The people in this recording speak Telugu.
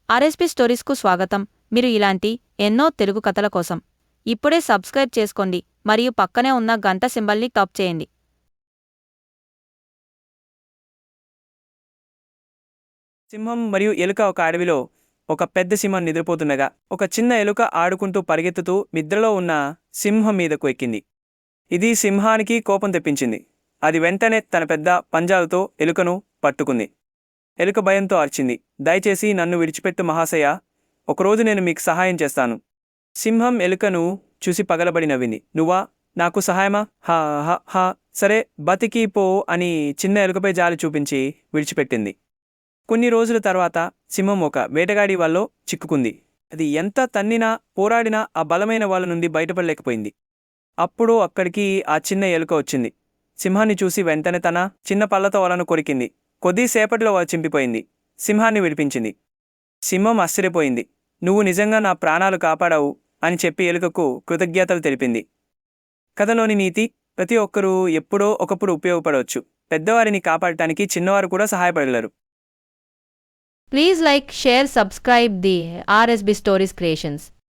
ఆర్ఎస్పీ స్టోరీస్కు స్వాగతం. మీరు ఇలాంటి ఎన్నో తెలుగు కథల కోసం ఇప్పుడే సబ్స్క్రైబ్ చేసుకోండి మరియు పక్కనే ఉన్న గంట సింబల్ని టాప్ చేయండి. సింహం మరియు ఎలుక ఒక అడవిలో ఒక పెద్ద సింహం నిద్రపోతుండగా ఒక చిన్న ఎలుక ఆడుకుంటూ పరిగెత్తుతూ నిద్రలో ఉన్న సింహం మీదకు ఎక్కింది. ఇది సింహానికి కోపం తెప్పించింది. అది వెంటనే తన పెద్ద పంజాలతో ఎలుకను పట్టుకుంది. ఎలుక భయంతో అరిచింది, దయచేసి నన్ను విడిచిపెట్టు మహాశయ, ఒకరోజు నేను మీకు సహాయం చేస్తాను. సింహం ఎలుకను చూసి పగలబడి నవ్వింది. నువ్వా, నాకు సహాయమా? హా హా హా, సరే బతికి పో అని చిన్న ఎలుకపై జాలి చూపించి విడిచిపెట్టింది. కొన్ని రోజుల తర్వాత సింహం ఒక వేటగాడి వలలో చిక్కుకుంది. అది ఎంత తన్నినా పోరాడినా ఆ బలమైన వాళ్ళ నుండి బయటపడలేకపోయింది. అప్పుడు అక్కడికి ఆ చిన్న ఎలుక వచ్చింది. సింహాన్ని చూసి వెంటనే తన చిన్న పళ్ళతో వలను కొరికింది. కొద్దిసేపటిలో చింపిపోయింది. సింహాన్ని విడిపించింది. సింహం ఆశ్చర్యపోయింది. నువ్వు నిజంగా నా ప్రాణాలు కాపాడావు అని చెప్పి ఎలుకకు కృతజ్ఞతలు తెలిపింది. కథలోని నీతి, ప్రతి ఒక్కరూ ఎప్పుడో ఒకప్పుడు ఉపయోగపడవచ్చు. పెద్దవారిని కాపాడటానికి చిన్నవారు కూడా సహాయపడలేరు. Please like, share, subscribe the RSB stories creations.